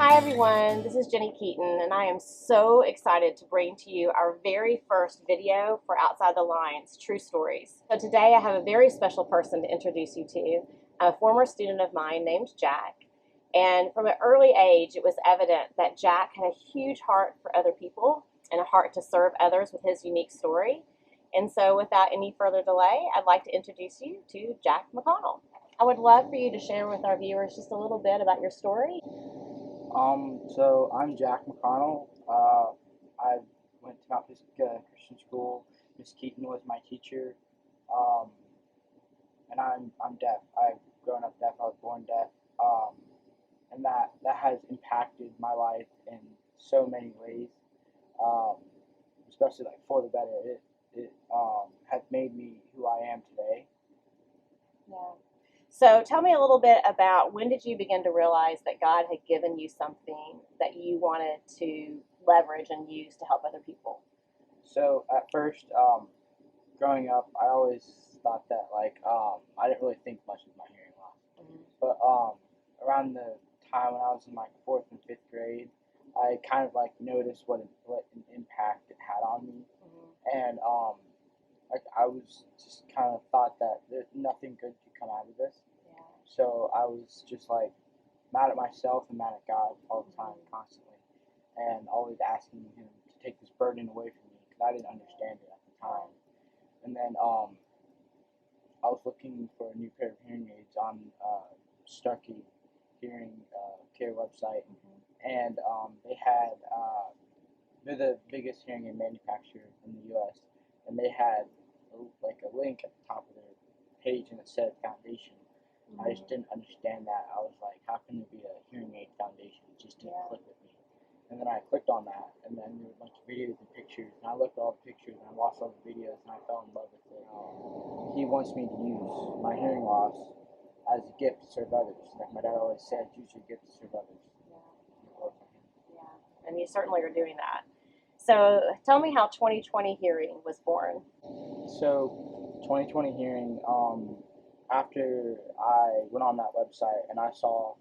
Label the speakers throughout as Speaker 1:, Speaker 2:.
Speaker 1: Hi everyone, this is Jenny Keaton and I am so excited to bring to you our very first video for Outside the Lines, True Stories. So today I have a very special person to introduce you to, a former student of mine named Jack. And from an early age, it was evident that Jack had a huge heart for other people and a heart to serve others with his unique story. And so without any further delay, I'd like to introduce you to Jack McConnell. I would love for you to share with our viewers just a little bit about your story.
Speaker 2: So I'm Jack McConnell. I went to Mount Pisgah Christian School. Miss Keaton was my teacher, um, and I'm deaf. I've grown up deaf. I was born deaf, and that has impacted my life in so many ways, um, especially like for the better. It has made me who I am today.
Speaker 1: Yeah. So tell me a little bit about when did you begin to realize that God had given you something that you wanted to leverage and use to help other people?
Speaker 2: So at first, growing up, I always thought that I didn't really think much of my hearing loss.
Speaker 1: Mm-hmm.
Speaker 2: But around the time when I was in like fourth and fifth grade, I kind of like noticed what an impact it had on me,
Speaker 1: Mm-hmm.
Speaker 2: and like I was just kind of thought that nothing good could come out of this.
Speaker 1: Yeah.
Speaker 2: So I was just like mad at myself and mad at God all the time,
Speaker 1: Mm-hmm.
Speaker 2: constantly, and always asking Him to take this burden away from me because I didn't understand it at the time. And then I was looking for a new pair of hearing aids on Starkey Hearing Care website,
Speaker 1: Mm-hmm.
Speaker 2: and they had they're the biggest hearing aid manufacturer in the U.S. and they had like a link at the top of their page and it said foundation.
Speaker 1: Mm-hmm.
Speaker 2: I just didn't understand that. I was like, how can there be a hearing aid foundation? It just didn't click with me. And then I clicked on that, and then there were a bunch of videos and pictures, and I looked at all the pictures, and I watched all the videos, and I fell in love with it. He wants me to use my hearing loss as a gift to serve others. Like my dad always said, use your gift to serve others.
Speaker 1: Yeah. Yeah. And you certainly are doing that. So tell me how 2020 Hearing was born.
Speaker 2: So, 2020 Hearing, after I went on that website and I saw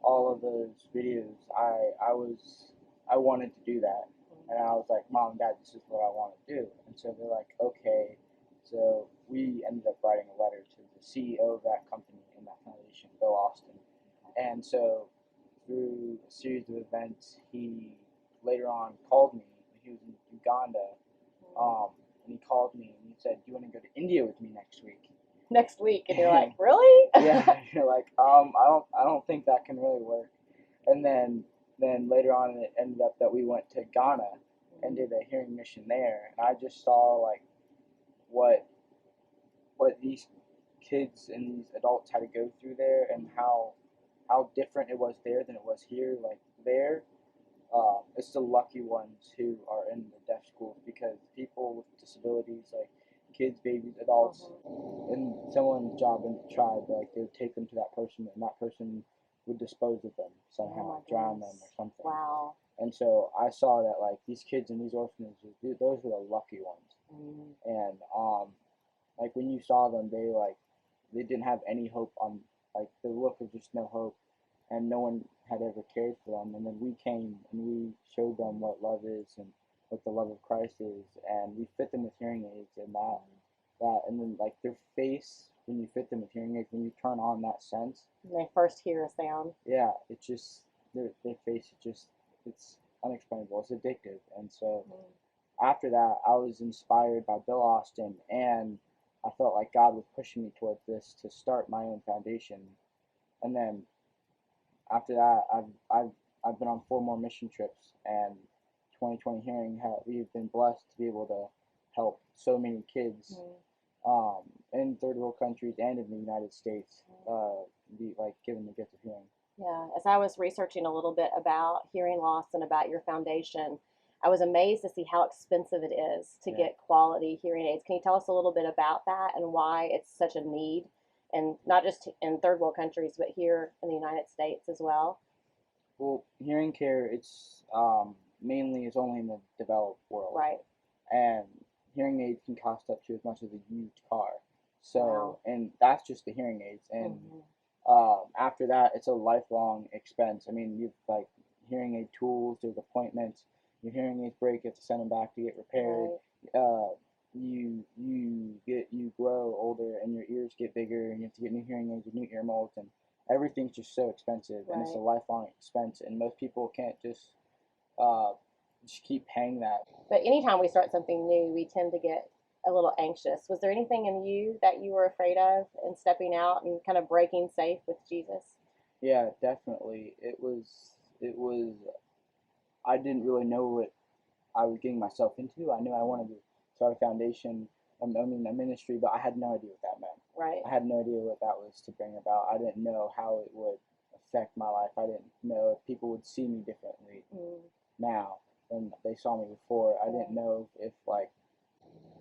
Speaker 2: all of those videos, I wanted to do that, and I was like, Mom and Dad, this is what I want to do. And so they're like, okay. So we ended up writing a letter to the CEO of that company and that foundation, Bill Austin. And so through a series of events, he later on called me. He was in Uganda, and he called me and he said, "Do you want to go to India with me next week?"
Speaker 1: Next week, and you're like, really?
Speaker 2: Yeah, you're like, I don't think that can really work. And then later on, it ended up that we went to Ghana and did a hearing mission there, and I just saw like what these kids and these adults had to go through there, and how different it was there than it was here. Like there, it's the lucky ones who are in the deaf schools because people with disabilities, like kids, babies, adults, and someone's job in the tribe, like they would take them to that person, and that person would dispose of them somehow, drown them or something.
Speaker 1: Wow.
Speaker 2: And so I saw that like these kids in these orphanages, those were the lucky ones.
Speaker 1: Mm-hmm.
Speaker 2: And like when you saw them, they didn't have any hope on like the look of just no hope, and no one had ever cared for them. And then we came and we showed them what love is and what the love of Christ is, and we fit them with hearing aids, and and then like their face when you fit them with hearing aids, when you turn on that sense,
Speaker 1: When they first hear a sound.
Speaker 2: yeah, it just their face it's unexplainable. It's addictive, and so after that, I was inspired by Bill Austin, and I felt like God was pushing me towards this to start my own foundation. And then after that, I've been on 4 more mission trips, and 2020 Hearing, we've been blessed to be able to help so many kids in third world countries and in the United States be like given the gift of hearing.
Speaker 1: Yeah, as I was researching a little bit about hearing loss and about your foundation, I was amazed to see how expensive it is to get quality hearing aids. Can you tell us a little bit about that and why it's such a need, and not just in third world countries, but here in the United States as well?
Speaker 2: Well, hearing care, it's mainly is only in the developed world,
Speaker 1: Right.
Speaker 2: and hearing aids can cost up to as much as a used car. So,
Speaker 1: Wow.
Speaker 2: and that's just the hearing aids, and after that, it's a lifelong expense. I mean, you like hearing aid tools, there's appointments. Your hearing aids break, you have to send them back to get repaired.
Speaker 1: Right.
Speaker 2: You grow older and your ears get bigger and you have to get new hearing aids with new ear molds, and everything's just so expensive, and it's a
Speaker 1: Right.
Speaker 2: lifelong expense, and most people can't uh, just keep paying that.
Speaker 1: But anytime we start something new, we tend to get a little anxious. Was there anything in you that you were afraid of in stepping out and kind of breaking safe with Jesus?
Speaker 2: Yeah, definitely. It was. I didn't really know what I was getting myself into. I knew I wanted to start a foundation, I mean a ministry, but I had no idea what that meant.
Speaker 1: Right.
Speaker 2: I had no idea what that was to bring about. I didn't know how it would affect my life. I didn't know if people would see me differently now than they saw me before. I didn't know if like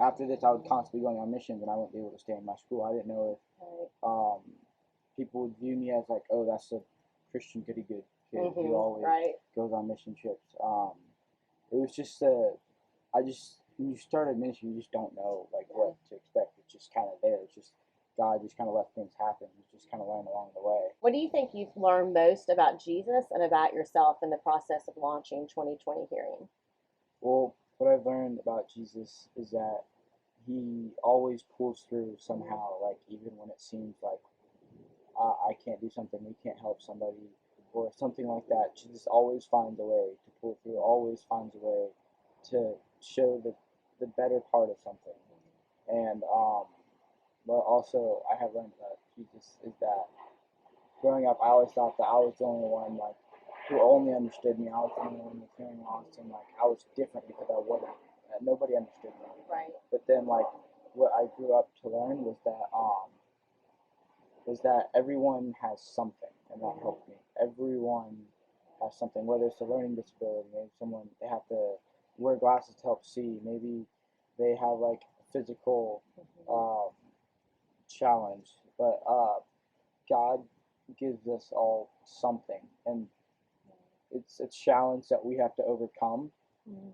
Speaker 2: after this I would constantly going on missions and I wouldn't be able to stay in my school. I didn't know if
Speaker 1: Right.
Speaker 2: people would view me as like, oh, that's a Christian goody good kid who
Speaker 1: Mm-hmm.
Speaker 2: always
Speaker 1: Right.
Speaker 2: goes on mission trips. It was just I just when you start a ministry, you just don't know like what to expect. It's just kind of there. It's just God just kind of let things happen. You just kind of learn along the way.
Speaker 1: What do you think you've learned most about Jesus and about yourself in the process of launching 2020 Hearing?
Speaker 2: Well, what I've learned about Jesus is that he always pulls through somehow. Like even when it seems like I can't do something, we can't help somebody, or something like that. Jesus always finds a way to pull through. Always finds a way to show the better part of something. And but also I have learned about Jesus is that growing up, I always thought that I was the only one like who only understood me. I was the only one with hearing loss, and like I was different because I wasn't. Nobody understood me.
Speaker 1: Right.
Speaker 2: But then like what I grew up to learn was that everyone has something, and that helped me. Everyone has something, whether it's a learning disability, maybe someone they have to wear glasses to help see, maybe they have like a physical um, challenge, but God gives us all something, and it's a challenge that we have to overcome.
Speaker 1: Mm-hmm.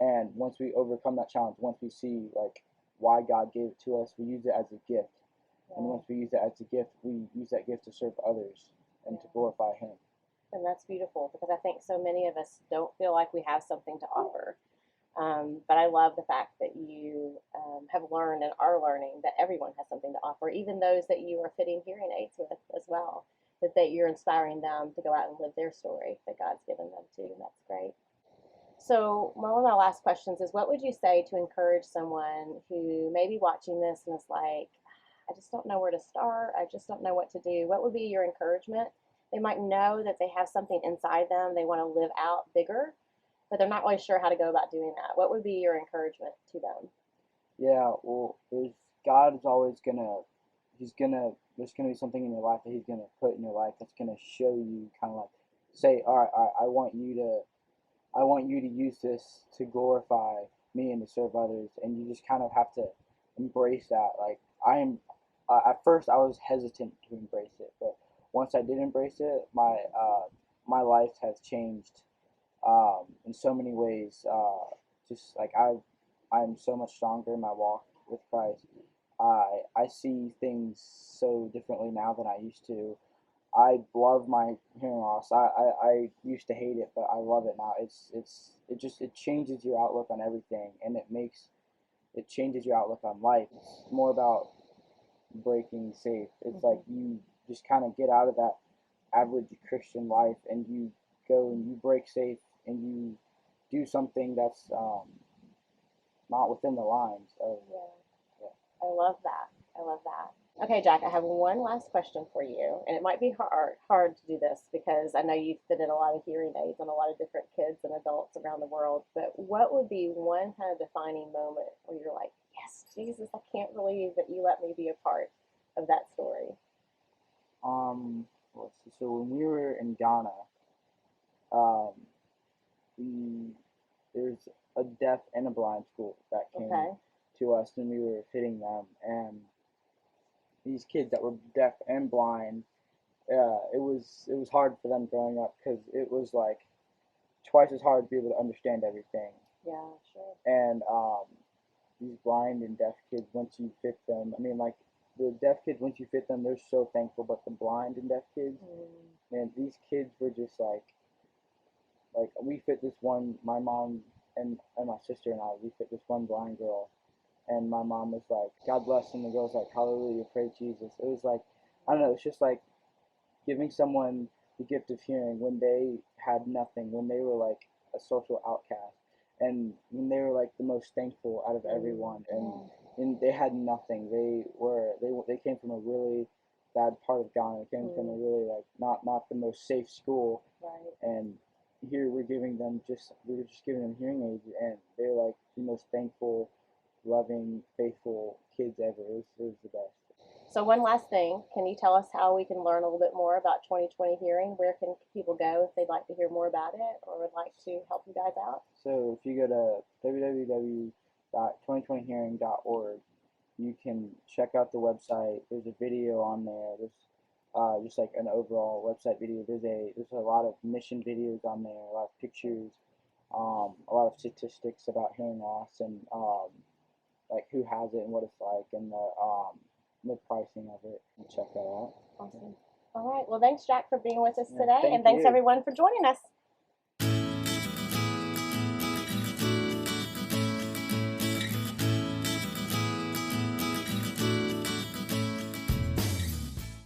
Speaker 2: And once we overcome that challenge, once we see like why God gave it to us, we use it as a gift. And once we use that as a gift, we use that gift to serve others and to glorify Him.
Speaker 1: And that's beautiful because I think so many of us don't feel like we have something to offer. But I love the fact that you have learned and are learning that everyone has something to offer, even those that you are fitting hearing aids with as well. That you're inspiring them to go out and live their story that God's given them too, and that's great. So one of my last questions is, what would you say to encourage someone who may be watching this and is like, I just don't know where to start. I just don't know what to do. What would be your encouragement? They might know that they have something inside them they want to live out bigger, but they're not really sure how to go about doing that. What would be your encouragement to them?
Speaker 2: Yeah, well, God is always there's gonna be something in your life that He's gonna put in your life that's gonna show you kind of like, say, all right, I want you to use this to glorify me and to serve others, and you just kind of have to embrace that. Like at first I was hesitant to embrace it, but once I did embrace it, my life has changed in so many ways. Just like I'm so much stronger in my walk with Christ. I see things so differently now than I used to. I love my hearing loss. I used to hate it, but I love it now. It changes your outlook on everything, and it changes your outlook on life. It's more about breaking safe. It's like you just kind of get out of that average Christian life, and you go and you break safe, and you do something that's not within the lines of.
Speaker 1: Yeah,
Speaker 2: Yeah.
Speaker 1: I love that. I love that. Okay, Jack, I have one last question for you, and it might be hard to do this because I know you've fitted a lot of hearing aids on a lot of different kids and adults around the world. But what would be one kind of defining moment where you're like, "Yes, Jesus, I can't believe that you let me be a part of that story."
Speaker 2: Let's see. So when we were in Ghana, um, we there's a deaf and a blind school that came
Speaker 1: Okay.
Speaker 2: to us, and we were fitting them, and these kids that were deaf and blind, it was hard for them growing up because it was like twice as hard to be able to understand everything.
Speaker 1: Yeah, sure.
Speaker 2: And these blind and deaf kids, once you fit them, I mean, like the deaf kids, once you fit them, they're so thankful. But the blind and deaf kids, man, these kids were just like like we fit this one. My mom and my sister and I, we fit this one blind girl, and my mom was like, "God bless," and the girl's like, "Hallelujah, praise Jesus." It was like, I don't know. It's just like giving someone the gift of hearing when they had nothing, when they were like a social outcast, and when they were like the most thankful out of everyone, and they had nothing. They came from a really bad part of Ghana. They came from a really like not the most safe school,
Speaker 1: Right.
Speaker 2: and here we're just giving them hearing aids, and they're like the most thankful, loving, faithful kids ever. It was the best.
Speaker 1: So one last thing, can you tell us how we can learn a little bit more about 2020 hearing? Where can people go if they'd like to hear more about it or would like to help you guys out?
Speaker 2: So if you go to www.2020hearing.org, you can check out the website. There's a video on there. There's just like an overall website video. There's a lot of mission videos on there, a lot of pictures, a lot of statistics about hearing loss, and like who has it and what it's like, and the pricing of it. Check that out.
Speaker 1: Awesome. All right. Well, thanks, Jack, for being with us
Speaker 2: Yeah,
Speaker 1: today.
Speaker 2: thank
Speaker 1: And thanks,
Speaker 2: you.
Speaker 1: everyone, for joining us.